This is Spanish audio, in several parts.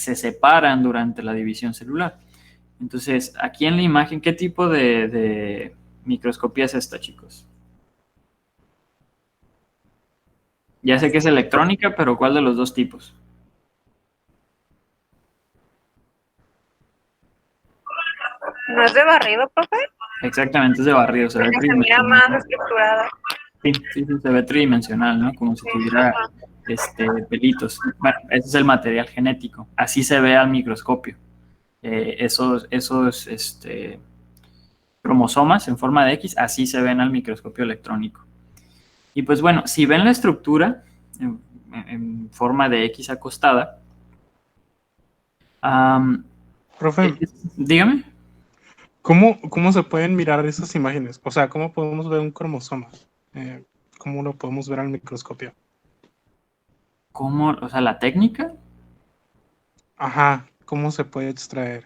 se separan durante la división celular. Entonces, aquí en la imagen, ¿qué tipo de microscopía es esta, chicos? Ya sé que es electrónica, pero ¿cuál de los dos tipos? ¿No es de barrido, profe? Exactamente, es de barrido, se ve Porque se mira tridimensional. más estructurada. Sí, sí, sí, se ve tridimensional, ¿no? Como si tuviera pelitos. Bueno, ese es el material genético. Así se ve al microscopio. Esos cromosomas en forma de X, así se ven al microscopio electrónico. Y pues bueno, si ven la estructura en forma de X acostada, Profe, dígame. ¿cómo se pueden mirar esas imágenes? O sea, ¿cómo podemos ver un cromosoma? ¿Cómo lo podemos ver al microscopio? ¿Cómo? O sea, la técnica. Ajá, ¿cómo se puede extraer?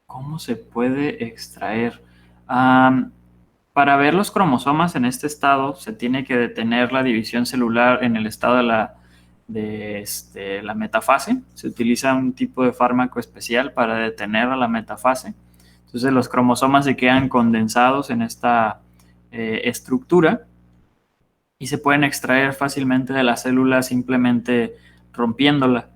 ¿Cómo se puede extraer? Para ver los cromosomas en este estado, se tiene que detener la división celular en el estado de la metafase. Se utiliza un tipo de fármaco especial para detener a la metafase. Entonces, los cromosomas se quedan condensados en esta estructura y se pueden extraer fácilmente de la célula simplemente rompiéndola.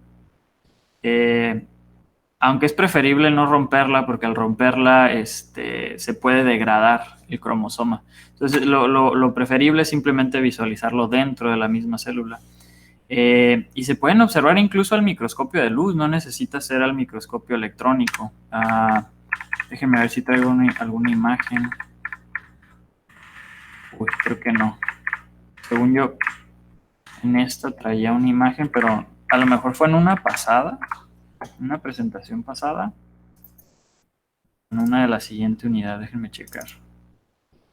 Aunque es preferible no romperla porque al romperla se puede degradar el cromosoma. Entonces lo preferible es simplemente visualizarlo dentro de la misma célula. Y se pueden observar incluso al microscopio de luz, no necesita ser al microscopio electrónico. Déjenme ver si traigo alguna imagen. Uy, creo que no. Según yo, en esta traía una imagen, pero a lo mejor fue en una presentación pasada. En una de las siguientes unidades, déjenme checar.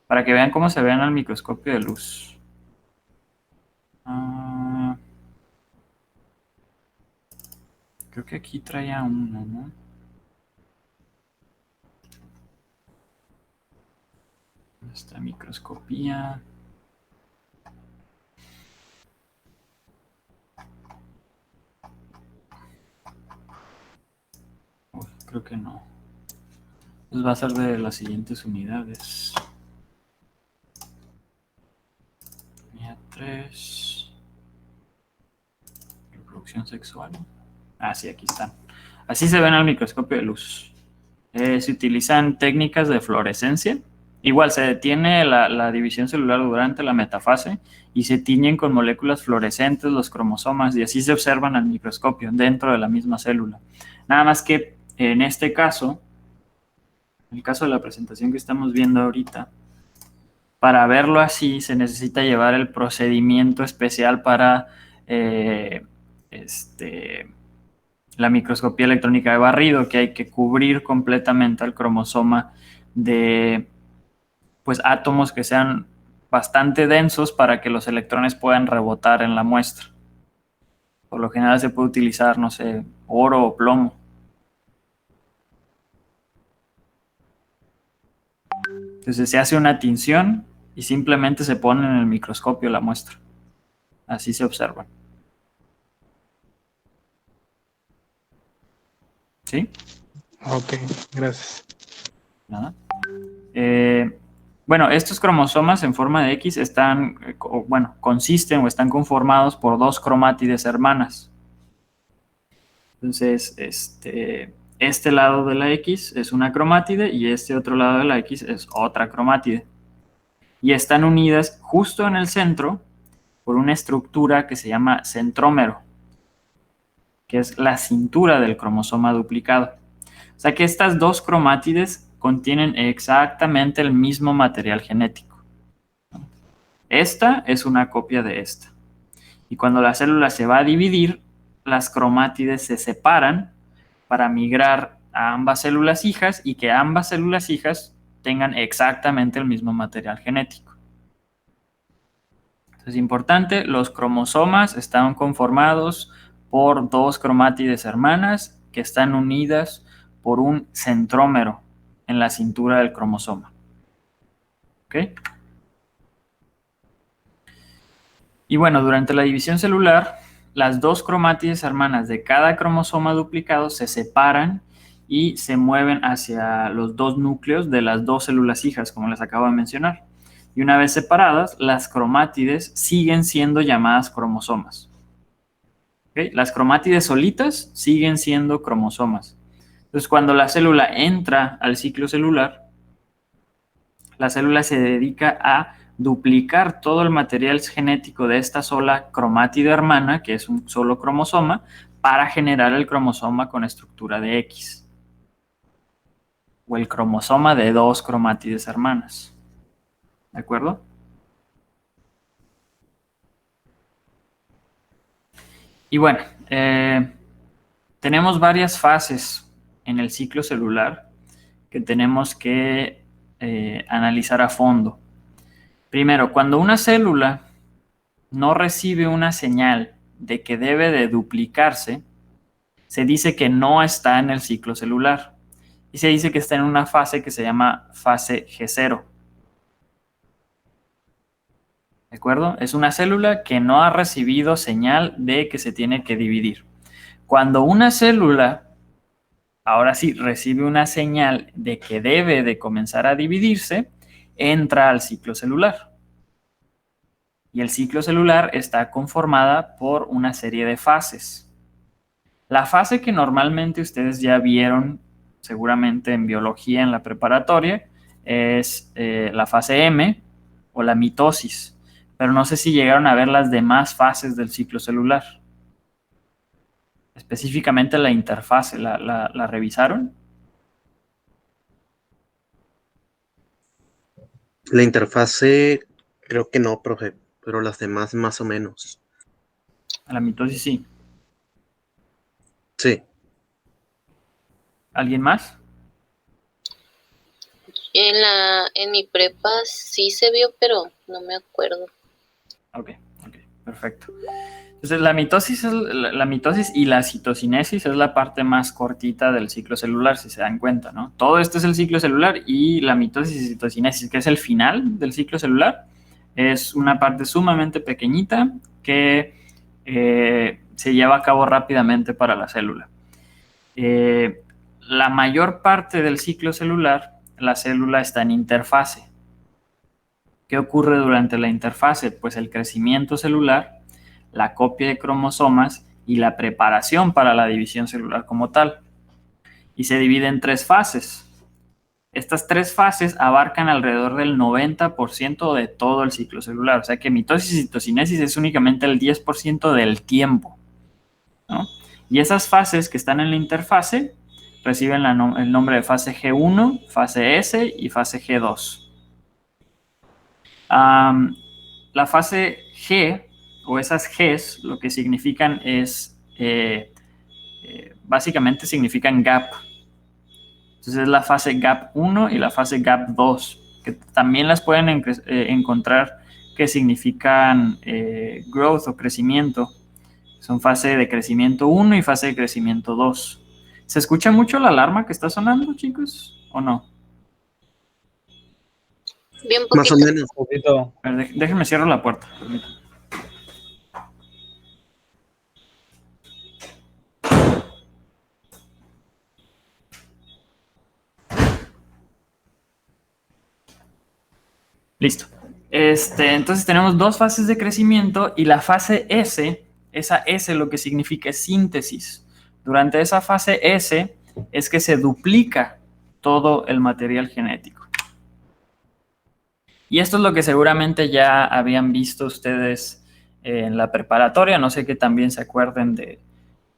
Para que vean cómo se ven al microscopio de luz. Creo que aquí traía uno, ¿no? Esta microscopía. Uy, creo que no. Pues va a ser de las siguientes unidades. Unidad 3. Reproducción sexual. Sí, aquí están. Así se ven al microscopio de luz. Se utilizan técnicas de fluorescencia. Igual se detiene la división celular durante la metafase y se tiñen con moléculas fluorescentes los cromosomas y así se observan al microscopio dentro de la misma célula. Nada más que en este caso, en el caso de la presentación que estamos viendo ahorita, para verlo así se necesita llevar el procedimiento especial para la microscopía electrónica de barrido, que hay que cubrir completamente al cromosoma de pues, átomos que sean bastante densos para que los electrones puedan rebotar en la muestra. Por lo general se puede utilizar, no sé, oro o plomo. Entonces se hace una tinción y simplemente se pone en el microscopio la muestra. Así se observa. ¿Sí? Ok, gracias. Nada. Bueno, estos cromosomas en forma de X consisten o están conformados por dos cromátides hermanas. Entonces, este lado de la X es una cromátide y este otro lado de la X es otra cromátide. Y están unidas justo en el centro por una estructura que se llama centrómero, que es la cintura del cromosoma duplicado. O sea que estas dos cromátides contienen exactamente el mismo material genético. Esta es una copia de esta. Y cuando la célula se va a dividir, las cromátides se separan para migrar a ambas células hijas y que ambas células hijas tengan exactamente el mismo material genético. Entonces, importante, los cromosomas están conformados por dos cromátides hermanas que están unidas por un centrómero en la cintura del cromosoma. ¿Ok? Y bueno, durante la división celular, las dos cromátides hermanas de cada cromosoma duplicado se separan y se mueven hacia los dos núcleos de las dos células hijas, como les acabo de mencionar. Y una vez separadas, las cromátides siguen siendo llamadas cromosomas. ¿Okay? Las cromátides solitas siguen siendo cromosomas. Entonces, cuando la célula entra al ciclo celular, la célula se dedica a duplicar todo el material genético de esta sola cromátide hermana, que es un solo cromosoma, para generar el cromosoma con estructura de X. O el cromosoma de dos cromátides hermanas. ¿De acuerdo? Y bueno, tenemos varias fases en el ciclo celular que tenemos que analizar a fondo. Primero, cuando una célula no recibe una señal de que debe de duplicarse, se dice que no está en el ciclo celular. Y se dice que está en una fase que se llama fase G0. ¿De acuerdo? Es una célula que no ha recibido señal de que se tiene que dividir. Cuando una célula, ahora sí, recibe una señal de que debe de comenzar a dividirse, entra al ciclo celular. Y el ciclo celular está conformada por una serie de fases. La fase que normalmente ustedes ya vieron seguramente en biología en la preparatoria es la fase M o la mitosis, pero no sé si llegaron a ver las demás fases del ciclo celular. Específicamente la interfase, ¿la revisaron? La interfase, creo que no, profe, pero las demás más o menos. La mitosis sí. Sí. ¿Alguien más? En mi prepa sí se vio, pero no me acuerdo. Ok, perfecto. Entonces la mitosis y la citocinesis es la parte más cortita del ciclo celular, si se dan cuenta, ¿no? Todo esto es el ciclo celular y la mitosis y citocinesis, que es el final del ciclo celular, es una parte sumamente pequeñita que se lleva a cabo rápidamente para la célula. La mayor parte del ciclo celular, la célula está en interfase. ¿Qué ocurre durante la interfase? Pues el crecimiento celular, la copia de cromosomas y la preparación para la división celular como tal. Y se divide en tres fases. Estas tres fases abarcan alrededor del 90% de todo el ciclo celular. O sea que mitosis y citocinesis es únicamente el 10% del tiempo, ¿no? Y esas fases que están en la interfase reciben el nombre de fase G1, fase S y fase G2. La fase G o esas Gs lo que significan es, básicamente significan gap. Entonces es la fase gap 1 y la fase gap 2, que también las pueden encontrar que significan growth o crecimiento. Son fase de crecimiento 1 y fase de crecimiento 2. ¿Se escucha mucho la alarma que está sonando, chicos? ¿O no? Bien Más o poquito. menos. Poquito. A ver, déjenme cierro la puerta. Permítanme. Listo. Entonces tenemos dos fases de crecimiento y la fase S, esa S lo que significa es síntesis. Durante esa fase S es que se duplica todo el material genético. Y esto es lo que seguramente ya habían visto ustedes en la preparatoria. No sé que también se acuerden de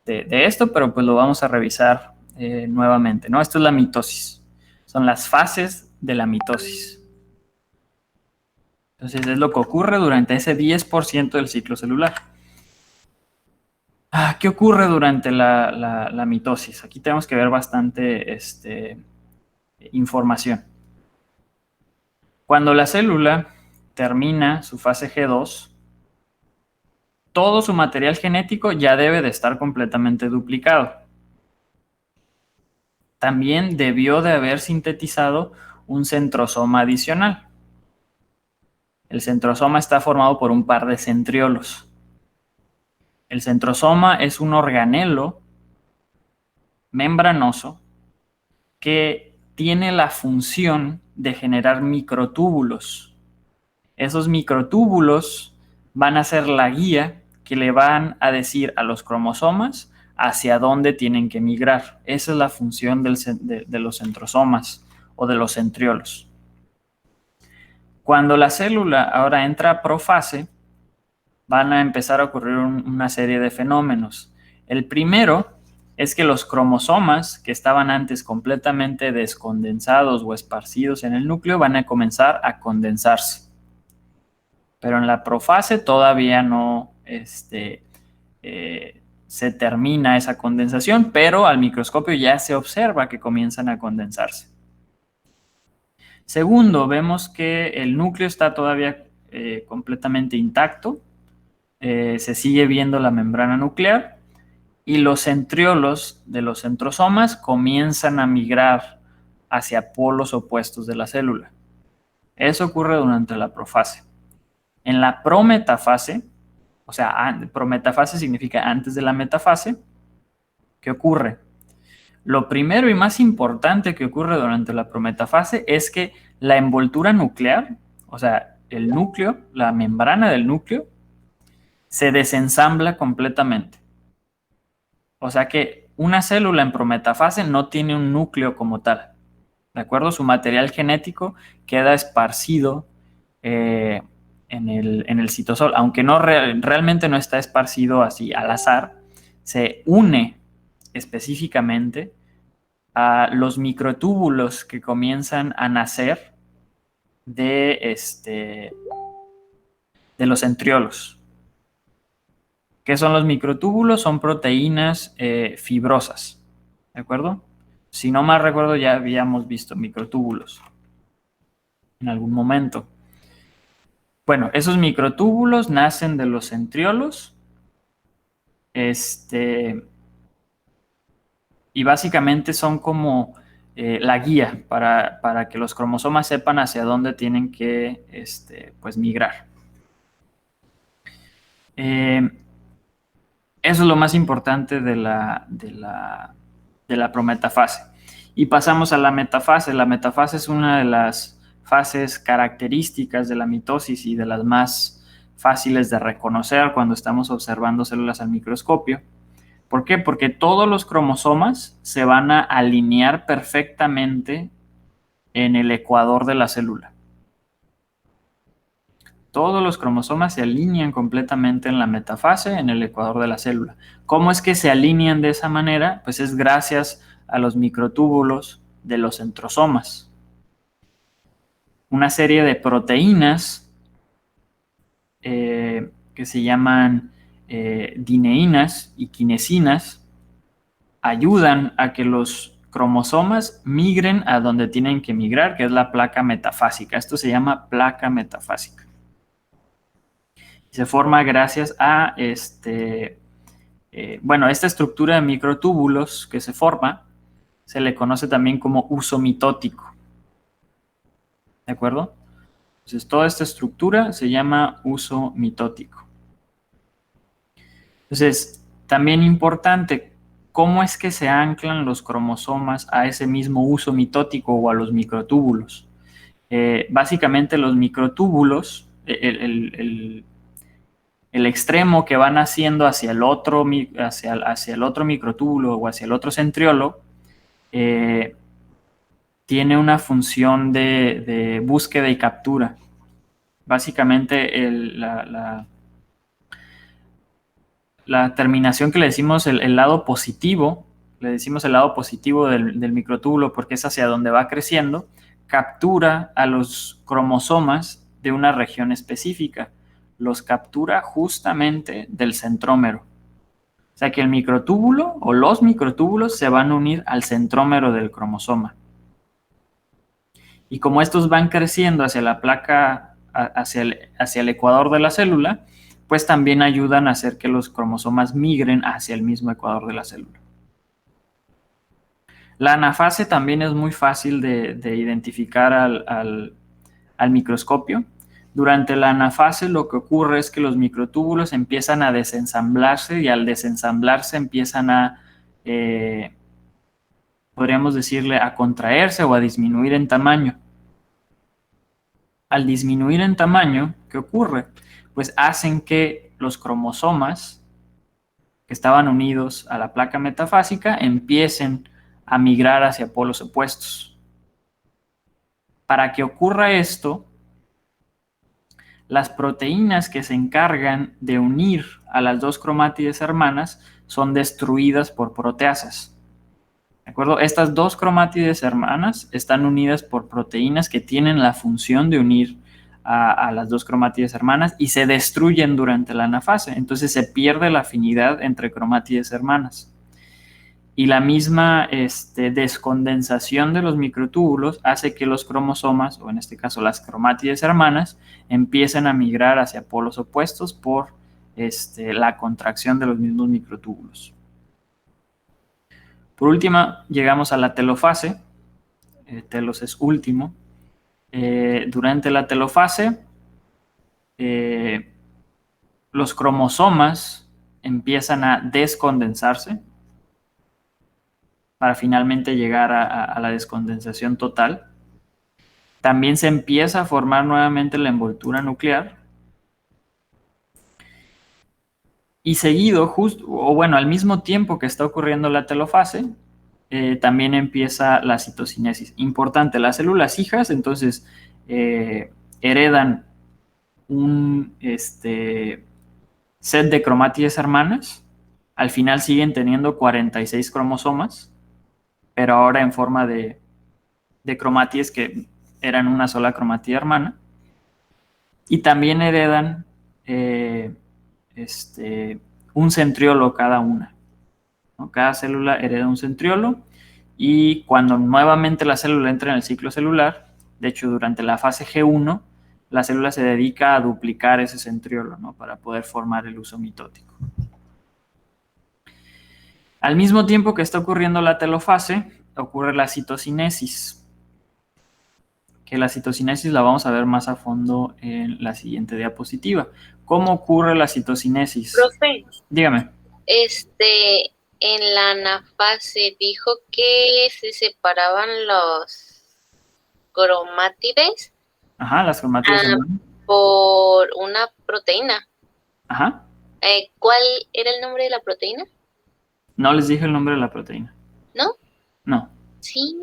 esto, pero pues lo vamos a revisar nuevamente, ¿no? Esto es la mitosis. Son las fases de la mitosis. Entonces es lo que ocurre durante ese 10% del ciclo celular. ¿Qué ocurre durante la mitosis? Aquí tenemos que ver bastante información. Cuando la célula termina su fase G2, todo su material genético ya debe de estar completamente duplicado. También debió de haber sintetizado un centrosoma adicional. El centrosoma está formado por un par de centriolos. El centrosoma es un organelo membranoso que tiene la función de generar microtúbulos. Esos microtúbulos van a ser la guía que le van a decir a los cromosomas hacia dónde tienen que migrar. Esa es la función de los centrosomas o de los centriolos. Cuando la célula ahora entra a profase, van a empezar a ocurrir una serie de fenómenos. El primero es que los cromosomas que estaban antes completamente descondensados o esparcidos en el núcleo van a comenzar a condensarse. Pero en la profase todavía no se termina esa condensación, pero al microscopio ya se observa que comienzan a condensarse. Segundo, vemos que el núcleo está todavía completamente intacto. Se sigue viendo la membrana nuclear y los centriolos de los centrosomas comienzan a migrar hacia polos opuestos de la célula. Eso ocurre durante la profase. En la prometafase, o sea, prometafase significa antes de la metafase, ¿qué ocurre? Lo primero y más importante que ocurre durante la prometafase es que la envoltura nuclear, o sea, el núcleo, la membrana del núcleo, se desensambla completamente. O sea que una célula en prometafase no tiene un núcleo como tal. ¿De acuerdo? Su material genético queda esparcido en el citosol, aunque realmente no está esparcido así al azar, se une específicamente a los microtúbulos que comienzan a nacer de los centriolos. ¿Qué son los microtúbulos? Son proteínas fibrosas, ¿de acuerdo? Si no mal recuerdo, ya habíamos visto microtúbulos en algún momento. Bueno, esos microtúbulos nacen de los centriolos y básicamente son como la guía para que los cromosomas sepan hacia dónde tienen que pues migrar. Eso es lo más importante de la prometafase. Y pasamos a la metafase. La metafase es una de las fases características de la mitosis y de las más fáciles de reconocer cuando estamos observando células al microscopio. ¿Por qué? Porque todos los cromosomas se van a alinear perfectamente en el ecuador de la célula. Todos los cromosomas se alinean completamente en la metafase, en el ecuador de la célula. ¿Cómo es que se alinean de esa manera? Pues es gracias a los microtúbulos de los centrosomas. Una serie de proteínas que se llaman dineínas y quinesinas ayudan a que los cromosomas migren a donde tienen que migrar, que es la placa metafásica. Esto se llama placa metafásica. Se forma gracias a esta estructura de microtúbulos que se forma, se le conoce también como uso mitótico. ¿De acuerdo? Entonces, toda esta estructura se llama uso mitótico. Entonces, también importante, ¿cómo es que se anclan los cromosomas a ese mismo uso mitótico o a los microtúbulos? Básicamente, los microtúbulos, el extremo que van haciendo hacia el otro microtúbulo o hacia el otro centriolo tiene una función de búsqueda y captura. Básicamente la terminación que le decimos el lado positivo, le decimos el lado positivo del microtúbulo porque es hacia donde va creciendo, captura a los cromosomas de una región específica. Los captura justamente del centrómero. O sea que el microtúbulo o los microtúbulos se van a unir al centrómero del cromosoma. Y como estos van creciendo hacia la placa, hacia el ecuador de la célula, pues también ayudan a hacer que los cromosomas migren hacia el mismo ecuador de la célula. La anafase también es muy fácil de identificar al microscopio. Durante la anafase lo que ocurre es que los microtúbulos empiezan a desensamblarse y al desensamblarse empiezan a, podríamos decirle, a contraerse o a disminuir en tamaño. Al disminuir en tamaño, ¿qué ocurre? Pues hacen que los cromosomas que estaban unidos a la placa metafásica empiecen a migrar hacia polos opuestos. Para que ocurra esto, las proteínas que se encargan de unir a las dos cromátides hermanas son destruidas por proteasas. ¿De acuerdo? Estas dos cromátides hermanas están unidas por proteínas que tienen la función de unir a las dos cromátides hermanas y se destruyen durante la anafase. Entonces se pierde la afinidad entre cromátides hermanas. Y la misma descondensación de los microtúbulos hace que los cromosomas, o en este caso las cromátides hermanas, empiecen a migrar hacia polos opuestos por la contracción de los mismos microtúbulos. Por último, llegamos a la telofase. Telos es último. Durante la telofase, los cromosomas empiezan a descondensarse para finalmente llegar a la descondensación total. También se empieza a formar nuevamente la envoltura nuclear. Y seguido, al mismo tiempo que está ocurriendo la telofase, también empieza la citocinesis. Importante, las células hijas, entonces, heredan un set de cromátides hermanas. Al final siguen teniendo 46 cromosomas, pero ahora en forma de cromátides que eran una sola cromatida hermana. Y también heredan un centriolo cada una, ¿no? Cada célula hereda un centriolo y cuando nuevamente la célula entra en el ciclo celular, de hecho durante la fase G1, la célula se dedica a duplicar ese centriolo, ¿no? Para poder formar el uso mitótico. Al mismo tiempo que está ocurriendo la telofase, ocurre la citocinesis, que la citocinesis la vamos a ver más a fondo en la siguiente diapositiva. ¿Cómo ocurre la citocinesis? Profe, Dígame. En la anafase dijo que se separaban los cromátides Ajá, las cromátides hermanas. por una proteína. Ajá. ¿Cuál era el nombre de la proteína? No les dije el nombre de la proteína. ¿No? No. Sí,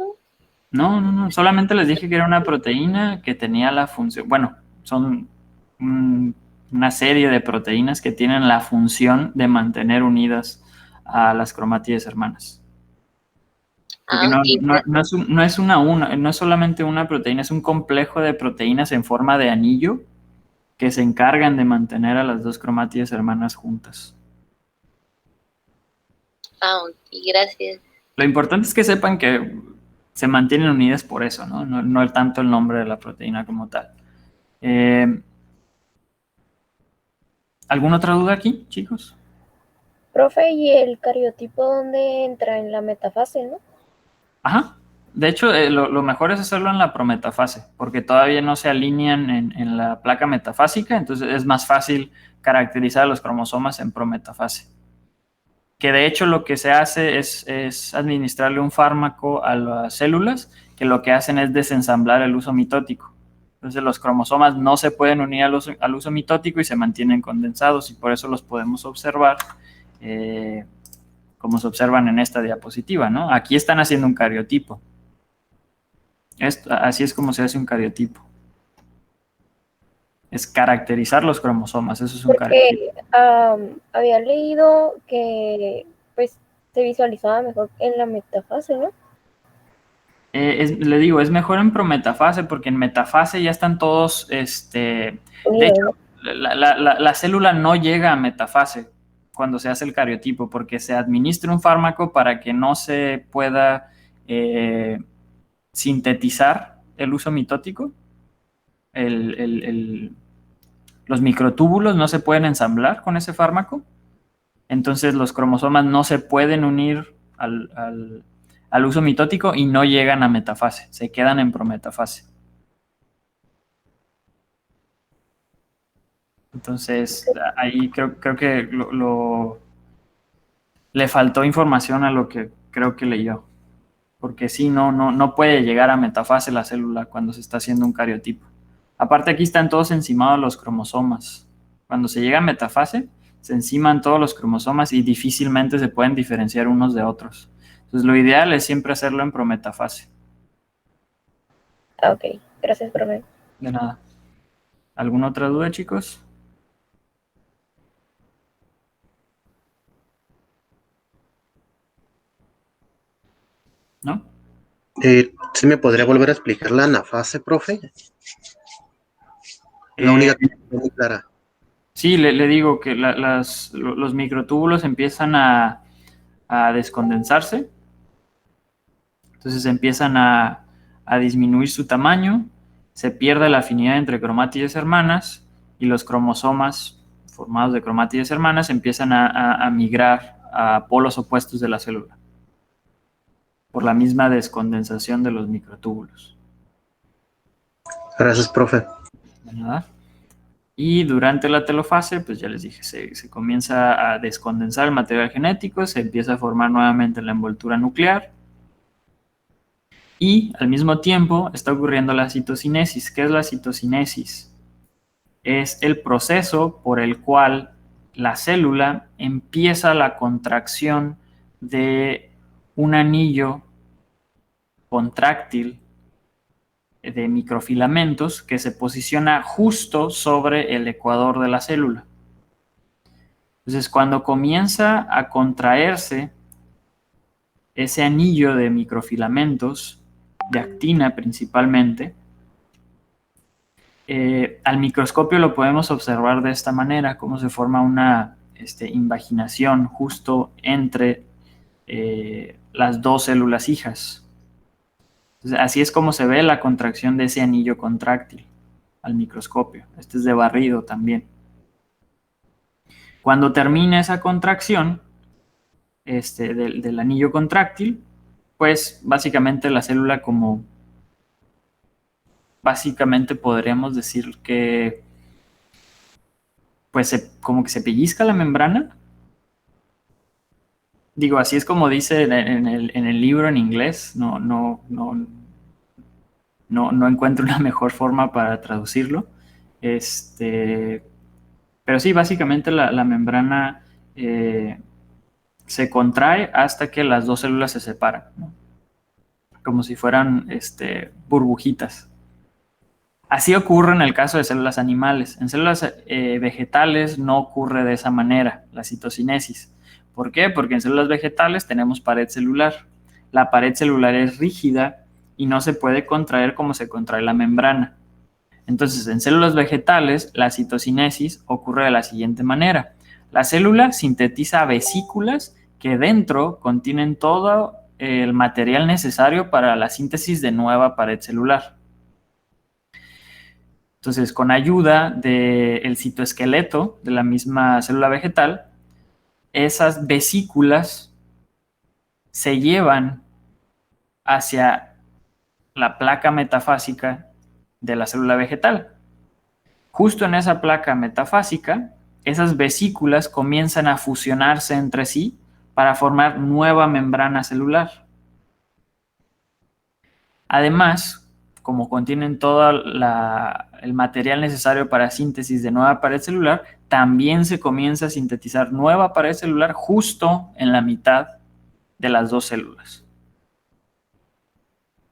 ¿no? No. Solamente les dije que era una proteína que tenía la función. Bueno, son una serie de proteínas que tienen la función de mantener unidas a las cromátides hermanas. Porque no es solamente una proteína, es un complejo de proteínas en forma de anillo que se encargan de mantener a las dos cromátides hermanas juntas. Y gracias. Lo importante es que sepan que se mantienen unidas por eso, ¿no? No tanto el nombre de la proteína como tal. ¿Alguna otra duda aquí, chicos? Profe, ¿y el cariotipo dónde entra? En la metafase, ¿no? Ajá. De hecho, lo mejor es hacerlo en la prometafase, porque todavía no se alinean en la placa metafásica, entonces es más fácil caracterizar a los cromosomas en prometafase. Que de hecho lo que se hace es administrarle un fármaco a las células, que lo que hacen es desensamblar el uso mitótico. Entonces los cromosomas no se pueden unir al uso mitótico y se mantienen condensados, y por eso los podemos observar como se observan en esta diapositiva, ¿no? Aquí están haciendo un cariotipo. Así es como se hace un cariotipo. Es caracterizar los cromosomas, eso es un cariotipo. Había leído que pues se visualizaba mejor en la metafase, ¿no? Le digo, es mejor en prometafase porque en metafase ya están todos, de hecho, la célula no llega a metafase cuando se hace el cariotipo porque se administra un fármaco para que no se pueda sintetizar el uso mitótico. Los microtúbulos no se pueden ensamblar con ese fármaco, entonces los cromosomas no se pueden unir al uso mitótico y no llegan a metafase, se quedan en prometafase. Entonces, ahí creo que le faltó información a lo que creo que leyó. Porque sí, no puede llegar a metafase la célula cuando se está haciendo un cariotipo. Aparte, aquí están todos encimados los cromosomas. Cuando se llega a metafase, se enciman todos los cromosomas y difícilmente se pueden diferenciar unos de otros. Entonces, lo ideal es siempre hacerlo en prometafase. Ah, ok. Gracias, profe. De nada. ¿Alguna otra duda, chicos? ¿No? ¿Sí me podría volver a explicar la anafase, profe? La Eh, única que no muy clara. Sí, le digo que los microtúbulos empiezan a descondensarse, entonces empiezan a disminuir su tamaño, se pierde la afinidad entre cromátides hermanas y los cromosomas formados de cromátides hermanas empiezan a migrar a polos opuestos de la célula por la misma descondensación de los microtúbulos. Gracias, profe. De nada. Y durante la telofase, pues ya les dije, se comienza a descondensar el material genético, se empieza a formar nuevamente la envoltura nuclear y al mismo tiempo está ocurriendo la citocinesis. ¿Qué es la citocinesis? Es el proceso por el cual la célula empieza la contracción de un anillo contráctil de microfilamentos que se posiciona justo sobre el ecuador de la célula. Entonces, cuando comienza a contraerse ese anillo de microfilamentos, de actina principalmente, al microscopio lo podemos observar de esta manera, cómo se forma una invaginación justo entre las dos células hijas. Entonces, así es como se ve la contracción de ese anillo contráctil al microscopio. Este es de barrido también. Cuando termina esa contracción del anillo contráctil, pues básicamente la célula básicamente podríamos decir que pues como que se pellizca la membrana. Digo, así es como dice en el libro en inglés. No encuentro una mejor forma para traducirlo. Pero sí, básicamente la membrana se contrae hasta que las dos células se separan, ¿no? Como si fueran burbujitas. Así ocurre en el caso de células animales. En células vegetales no ocurre de esa manera la citocinesis. ¿Por qué? Porque en células vegetales tenemos pared celular. La pared celular es rígida y no se puede contraer como se contrae la membrana. Entonces, en células vegetales, la citocinesis ocurre de la siguiente manera. La célula sintetiza vesículas que dentro contienen todo el material necesario para la síntesis de nueva pared celular. Entonces, con ayuda del citoesqueleto de la misma célula vegetal, esas vesículas se llevan hacia la placa metafásica de la célula vegetal. Justo en esa placa metafásica, esas vesículas comienzan a fusionarse entre sí para formar nueva membrana celular. Además, como contienen todo el material necesario para síntesis de nueva pared celular, también se comienza a sintetizar nueva pared celular justo en la mitad de las dos células.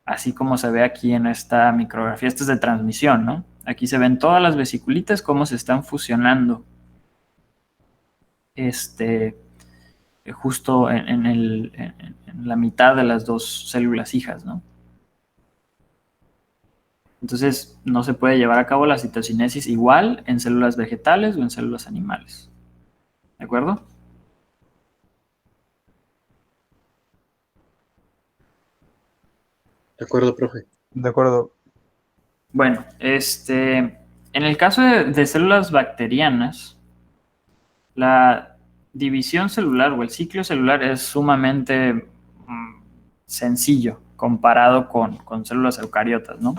Así como se ve aquí en esta micrografía. Esto es de transmisión, ¿no? Aquí se ven todas las vesiculitas cómo se están fusionando justo en la mitad de las dos células hijas, ¿no? Entonces, no se puede llevar a cabo la citocinesis igual en células vegetales o en células animales. ¿De acuerdo? De acuerdo, profe. De acuerdo. Bueno, en el caso de células bacterianas, la división celular o el ciclo celular es sumamente sencillo comparado con células eucariotas, ¿no?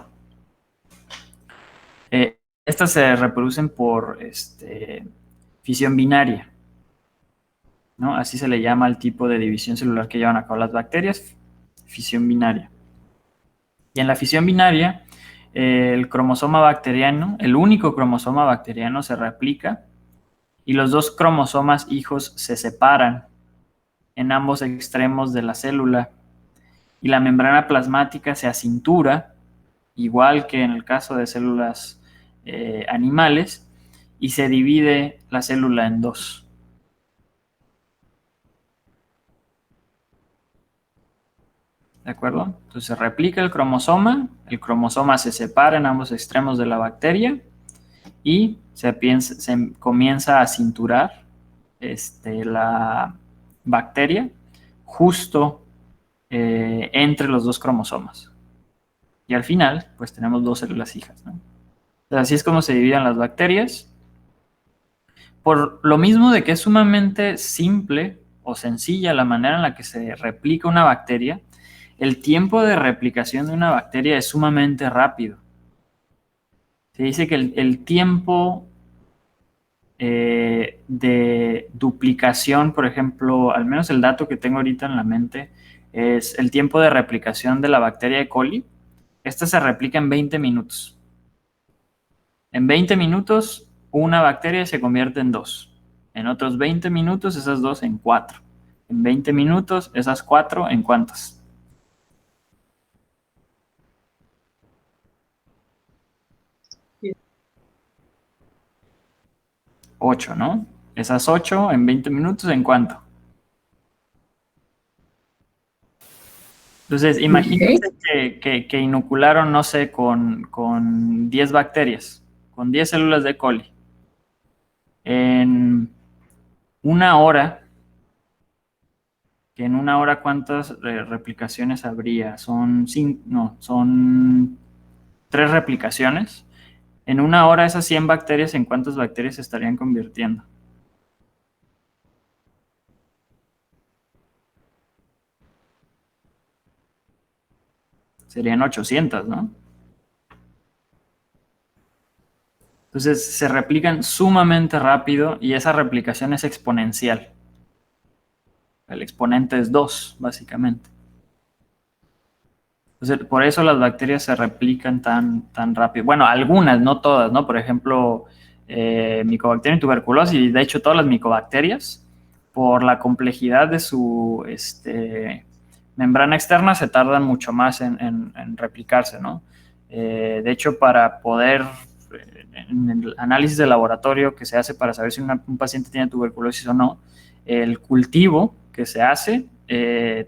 Estas se reproducen por fisión binaria, ¿no? Así se le llama al tipo de división celular que llevan a cabo las bacterias, fisión binaria. Y en la fisión binaria, el cromosoma bacteriano, el único cromosoma bacteriano se replica y los dos cromosomas hijos se separan en ambos extremos de la célula y la membrana plasmática se acintura, igual que en el caso de células animales, y se divide la célula en dos. ¿De acuerdo? Entonces se replica el cromosoma se separa en ambos extremos de la bacteria y se comienza a cinturar la bacteria justo entre los dos cromosomas. Y al final, pues tenemos dos células hijas, ¿no? Entonces, así es como se dividen las bacterias. Por lo mismo de que es sumamente simple o sencilla la manera en la que se replica una bacteria, el tiempo de replicación de una bacteria es sumamente rápido. Se dice que el tiempo de duplicación, por ejemplo, al menos el dato que tengo ahorita en la mente, es el tiempo de replicación de la bacteria E. coli. Esta se replica en 20 minutos. En 20 minutos, una bacteria se convierte en 2. En otros 20 minutos, esas 2 en 4. En 20 minutos, esas 4 en ¿cuántas? 8, ¿no? Esas 8 en 20 minutos, ¿en cuánto? Entonces, imagínense que inocularon, no sé, con 10 bacterias, con 10 células de E. coli. En una hora, que en una hora, ¿cuántas replicaciones habría? Son 3 replicaciones. En una hora, esas 100 bacterias, ¿en cuántas bacterias se estarían convirtiendo? Serían 800, ¿no? Entonces se replican sumamente rápido y esa replicación es exponencial. El exponente es 2, básicamente. Entonces, por eso las bacterias se replican tan rápido. Bueno, algunas, no todas, ¿no? Por ejemplo, Mycobacterium tuberculosis, de hecho todas las micobacterias, por la complejidad de su membrana externa, se tardan mucho más en replicarse, ¿no? De hecho, para poder, en el análisis de laboratorio que se hace para saber si un paciente tiene tuberculosis o no, el cultivo que se hace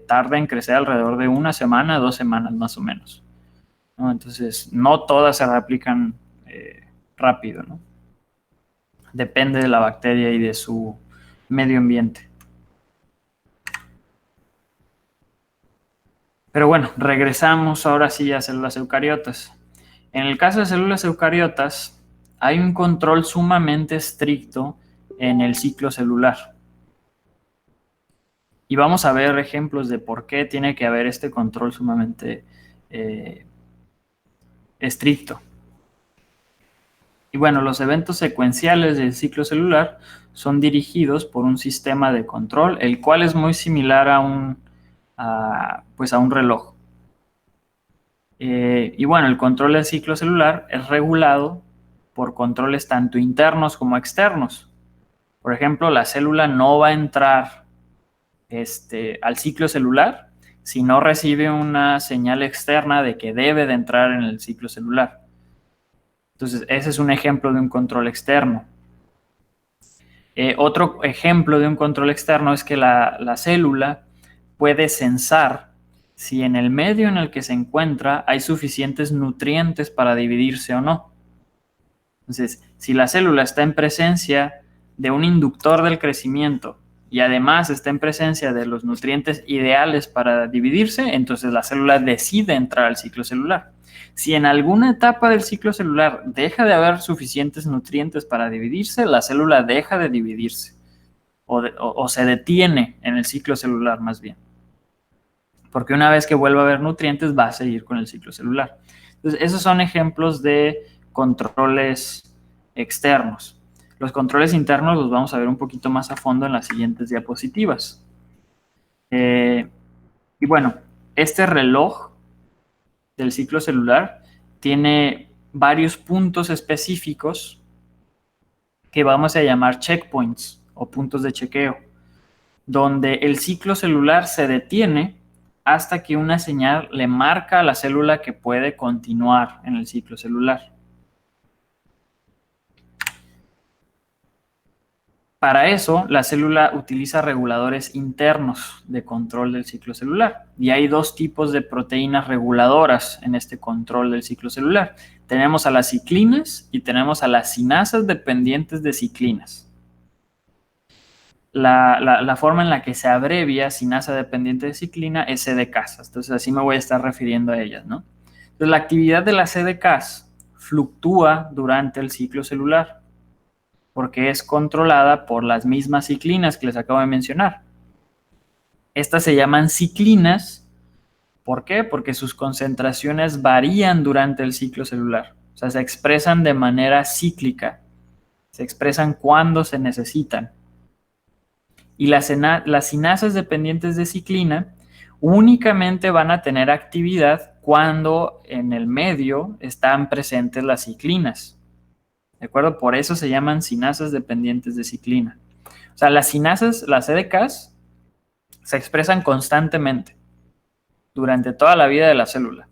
tarda en crecer alrededor de 1 semana, 2 semanas más o menos, ¿no? Entonces, no todas se replican rápido, ¿no? Depende de la bacteria y de su medio ambiente. Pero bueno, regresamos ahora sí a células eucariotas. En el caso de células eucariotas, hay un control sumamente estricto en el ciclo celular. Y vamos a ver ejemplos de por qué tiene que haber este control sumamente estricto. Y bueno, los eventos secuenciales del ciclo celular son dirigidos por un sistema de control, el cual es muy similar a un reloj. Y bueno, el control del ciclo celular es regulado por controles tanto internos como externos. Por ejemplo, la célula no va a entrar al ciclo celular si no recibe una señal externa de que debe de entrar en el ciclo celular. Entonces, ese es un ejemplo de un control externo. Otro ejemplo de un control externo es que la célula puede censar si en el medio en el que se encuentra hay suficientes nutrientes para dividirse o no. Entonces, si la célula está en presencia de un inductor del crecimiento y además está en presencia de los nutrientes ideales para dividirse, entonces la célula decide entrar al ciclo celular. Si en alguna etapa del ciclo celular deja de haber suficientes nutrientes para dividirse, la célula deja de dividirse o se detiene en el ciclo celular más bien. Porque una vez que vuelva a haber nutrientes va a seguir con el ciclo celular. Entonces, esos son ejemplos de controles externos. Los controles internos los vamos a ver un poquito más a fondo en las siguientes diapositivas. Y bueno, este reloj del ciclo celular tiene varios puntos específicos que vamos a llamar checkpoints o puntos de chequeo, donde el ciclo celular se detiene hasta que una señal le marca a la célula que puede continuar en el ciclo celular. Para eso, la célula utiliza reguladores internos de control del ciclo celular. Y hay dos tipos de proteínas reguladoras en este control del ciclo celular. Tenemos a las ciclinas y tenemos a las cinasas dependientes de ciclinas. La forma en la que se abrevia cinasa dependiente de ciclina es CDKs. Entonces, así me voy a estar refiriendo a ellas, ¿no? Entonces, la actividad de las CDKs fluctúa durante el ciclo celular, porque es controlada por las mismas ciclinas que les acabo de mencionar. Estas se llaman ciclinas. ¿Por qué? Porque sus concentraciones varían durante el ciclo celular. O sea, se expresan de manera cíclica. Se expresan cuando se necesitan. Y las cinasas dependientes de ciclina únicamente van a tener actividad cuando en el medio están presentes las ciclinas. ¿De acuerdo? Por eso se llaman cinasas dependientes de ciclina. O sea, las cinasas, las CDKs, se expresan constantemente durante toda la vida de la célula,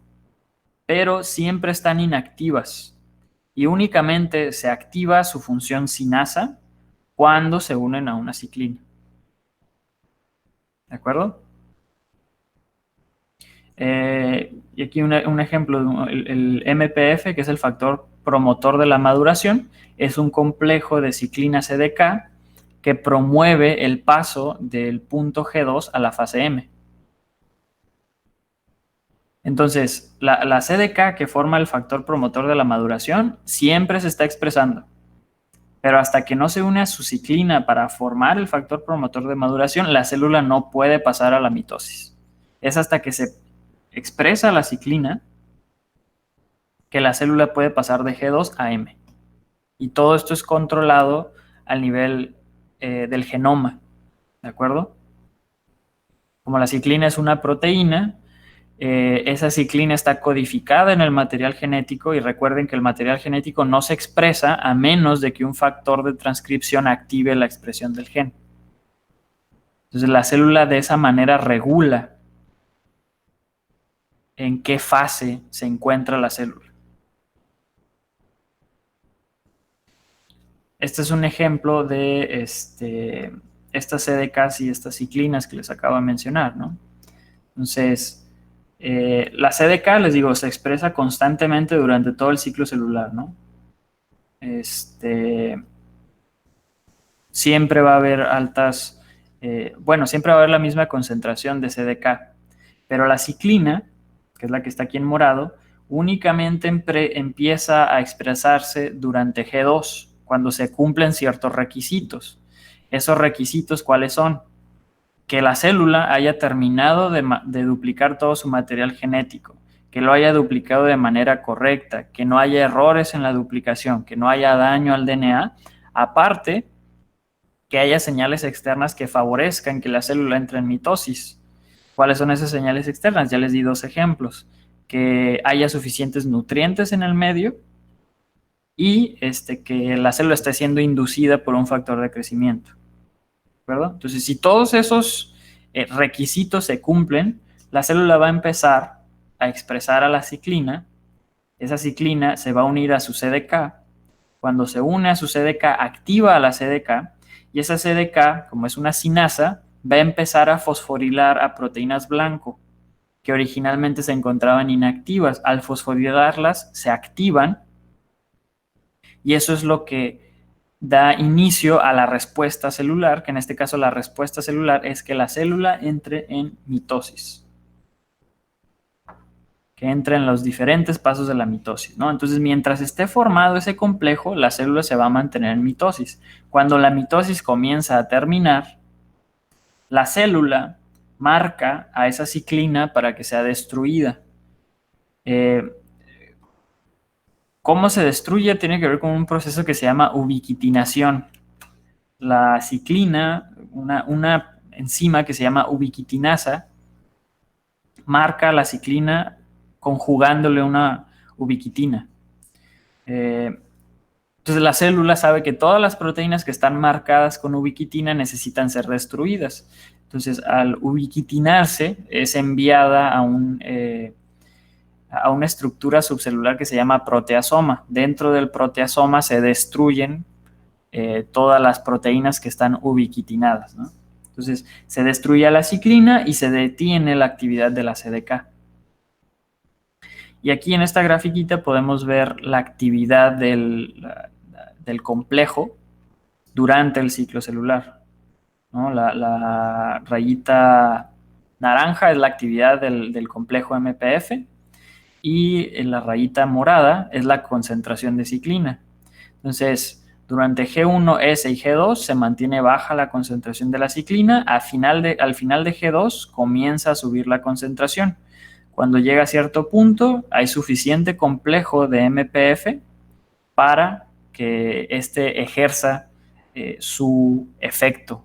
pero siempre están inactivas y únicamente se activa su función cinasa cuando se unen a una ciclina. ¿De acuerdo? Y aquí un ejemplo, el MPF, que es el factor promotor de la maduración, es un complejo de ciclina CDK que promueve el paso del punto G2 a la fase M. Entonces, la CDK que forma el factor promotor de la maduración siempre se está expresando, pero hasta que no se une a su ciclina para formar el factor promotor de maduración, la célula no puede pasar a la mitosis. Es hasta que se expresa la ciclina que la célula puede pasar de G2 a M. Y todo esto es controlado al nivel del genoma, ¿de acuerdo? Como la ciclina es una proteína, esa ciclina está codificada en el material genético y recuerden que el material genético no se expresa a menos de que un factor de transcripción active la expresión del gen. Entonces la célula de esa manera regula en qué fase se encuentra la célula. Este es un ejemplo de estas CDKs y estas ciclinas que les acabo de mencionar, ¿no? Entonces, la CDK, les digo, se expresa constantemente durante todo el ciclo celular, ¿no? Siempre va a haber altas, siempre va a haber la misma concentración de CDK, pero la ciclina, que es la que está aquí en morado, únicamente empieza a expresarse durante G2, cuando se cumplen ciertos requisitos. ¿Esos requisitos cuáles son? Que la célula haya terminado de duplicar todo su material genético, que lo haya duplicado de manera correcta, que no haya errores en la duplicación, que no haya daño al DNA, aparte que haya señales externas que favorezcan que la célula entre en mitosis. ¿Cuáles son esas señales externas? Ya les di dos ejemplos. Que haya suficientes nutrientes en el medio y que la célula esté siendo inducida por un factor de crecimiento. ¿De acuerdo? Entonces, si todos esos requisitos se cumplen, la célula va a empezar a expresar a la ciclina. Esa ciclina se va a unir a su CDK. Cuando se une a su CDK, activa a la CDK y esa CDK, como es una cinasa, va a empezar a fosforilar a proteínas blanco que originalmente se encontraban inactivas. Al fosforilarlas, se activan y eso es lo que da inicio a la respuesta celular, que en este caso la respuesta celular es que la célula entre en mitosis. Que entre en los diferentes pasos de la mitosis, ¿no? Entonces, mientras esté formado ese complejo, la célula se va a mantener en mitosis. Cuando la mitosis comienza a terminar, la célula marca a esa ciclina para que sea destruida. ¿Cómo se destruye? Tiene que ver con un proceso que se llama ubiquitinación. La ciclina, una enzima que se llama ubiquitinasa, marca la ciclina conjugándole una ubiquitina. Entonces la célula sabe que todas las proteínas que están marcadas con ubiquitina necesitan ser destruidas. Entonces al ubiquitinarse es enviada a una estructura subcelular que se llama proteasoma. Dentro del proteasoma se destruyen todas las proteínas que están ubiquitinadas, ¿no? Entonces se destruye la ciclina y se detiene la actividad de la CDK. Y aquí en esta grafiquita podemos ver la actividad del complejo durante el ciclo celular, ¿no? La rayita naranja es la actividad del complejo MPF y la rayita morada es la concentración de ciclina. Entonces, durante G1S y G2 se mantiene baja la concentración de la ciclina. Al final de G2 comienza a subir la concentración. Cuando llega a cierto punto, hay suficiente complejo de MPF para que este ejerza su efecto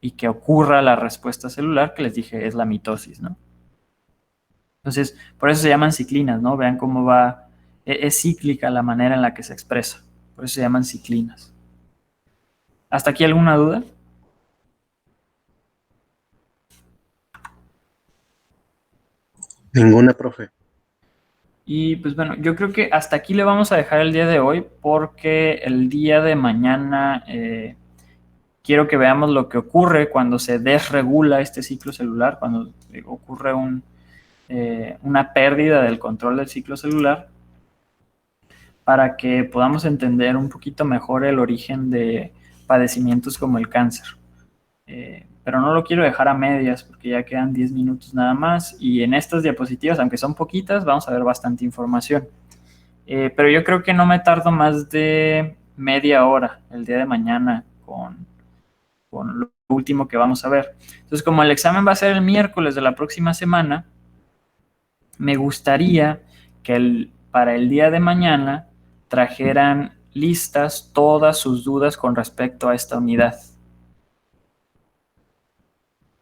y que ocurra la respuesta celular que les dije es la mitosis, ¿no? Entonces, por eso se llaman ciclinas, ¿no? Vean cómo va, es cíclica la manera en la que se expresa. Por eso se llaman ciclinas. ¿Hasta aquí alguna duda? Ninguna, profe. Y pues bueno, yo creo que hasta aquí le vamos a dejar el día de hoy porque el día de mañana quiero que veamos lo que ocurre cuando se desregula este ciclo celular, cuando ocurre una pérdida del control del ciclo celular, para que podamos entender un poquito mejor el origen de padecimientos como el cáncer. Pero no lo quiero dejar a medias porque ya quedan 10 minutos nada más y en estas diapositivas, aunque son poquitas, vamos a ver bastante información. Pero yo creo que no me tardo más de media hora el día de mañana con lo último que vamos a ver. Entonces, como el examen va a ser el miércoles de la próxima semana, me gustaría que para el día de mañana trajeran listas todas sus dudas con respecto a esta unidad.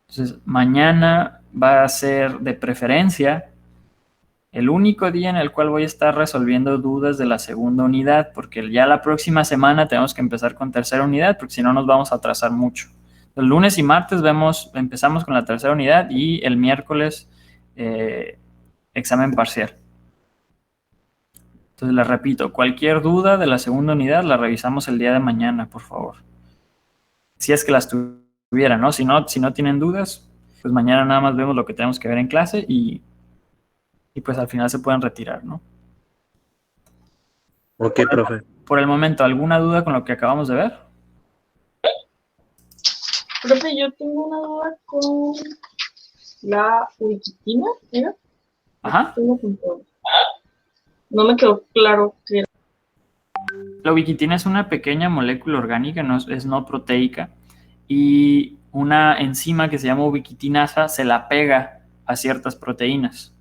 Entonces, mañana va a ser de preferencia el único día en el cual voy a estar resolviendo dudas de la segunda unidad, porque ya la próxima semana tenemos que empezar con tercera unidad, porque si no nos vamos a atrasar mucho. El lunes y martes empezamos con la tercera unidad y el miércoles examen parcial. Entonces les repito, cualquier duda de la segunda unidad la revisamos el día de mañana, por favor. Si es que las tuvieran, ¿no? Si no tienen dudas, pues mañana nada más vemos lo que tenemos que ver en clase y pues al final se pueden retirar, ¿no? Ok, profe. Por el momento, ¿alguna duda con lo que acabamos de ver? Profe, yo tengo una duda con la ubiquitina, ¿era? Ajá. No me quedó claro qué era. La ubiquitina es una pequeña molécula orgánica, es no proteica, y una enzima que se llama ubiquitinasa se la pega a ciertas proteínas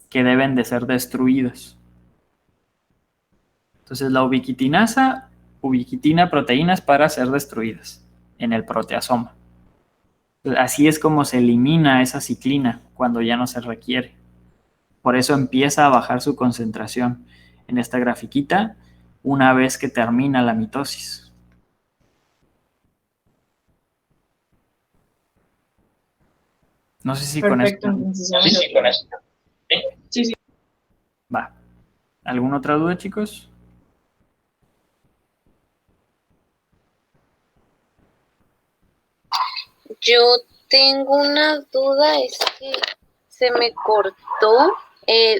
que deben de ser destruidas. Entonces la ubiquitinasa ubiquitina proteínas para ser destruidas en el proteasoma. Así es como se elimina esa ciclina cuando ya no se requiere. Por eso empieza a bajar su concentración en esta grafiquita una vez que termina la mitosis. No sé si Perfecto, con esto. entonces ya me quedó. Sí. Va. ¿Alguna otra duda, chicos? Yo tengo una duda, es que se me cortó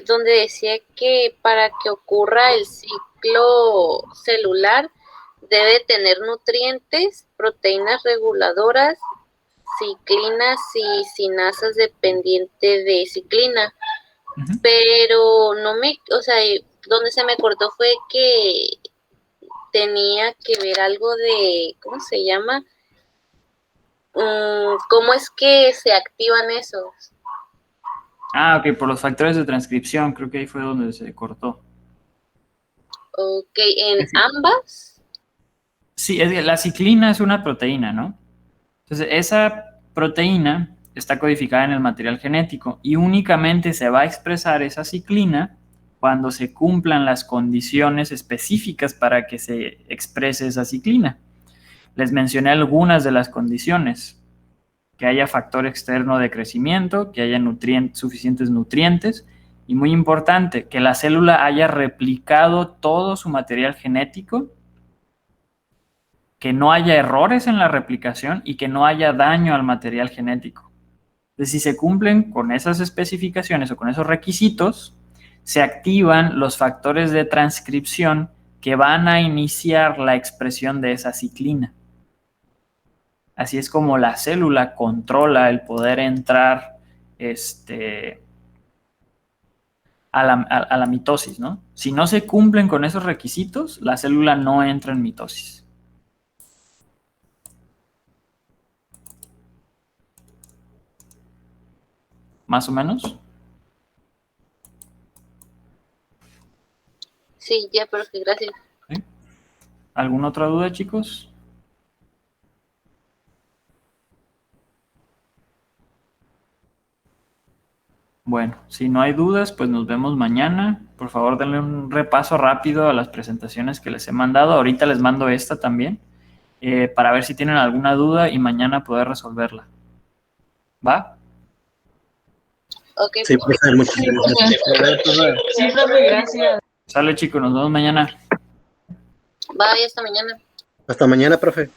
donde decía que para que ocurra el ciclo celular debe tener nutrientes, proteínas reguladoras, ciclinas y sinasas dependiente de ciclina. Uh-huh. Pero donde se me cortó fue que tenía que ver algo de, ¿cómo se llama? ¿Cómo es que se activan esos? Ah, ok, por los factores de transcripción, creo que ahí fue donde se cortó. Ok, ¿en ambas? Sí, es que la ciclina es una proteína, ¿no? Entonces, esa proteína está codificada en el material genético y únicamente se va a expresar esa ciclina cuando se cumplan las condiciones específicas para que se exprese esa ciclina. Les mencioné algunas de las condiciones: que haya factor externo de crecimiento, que haya suficientes nutrientes, y muy importante, que la célula haya replicado todo su material genético, que no haya errores en la replicación y que no haya daño al material genético. Entonces, si se cumplen con esas especificaciones o con esos requisitos, se activan los factores de transcripción que van a iniciar la expresión de esa ciclina. Así es como la célula controla el poder entrar a la mitosis, ¿no? Si no se cumplen con esos requisitos, la célula no entra en mitosis. ¿Más o menos? Sí, ya, profe, gracias. ¿Sí? ¿Alguna otra duda, chicos? Bueno, si no hay dudas, pues nos vemos mañana. Por favor, denle un repaso rápido a las presentaciones que les he mandado. Ahorita les mando esta también, para ver si tienen alguna duda y mañana poder resolverla. ¿Va? Ok, Sí, profe, muchísimas gracias. Sí, profe, gracias. Sale, chicos, nos vemos mañana. bye, hasta mañana. Hasta mañana, profe.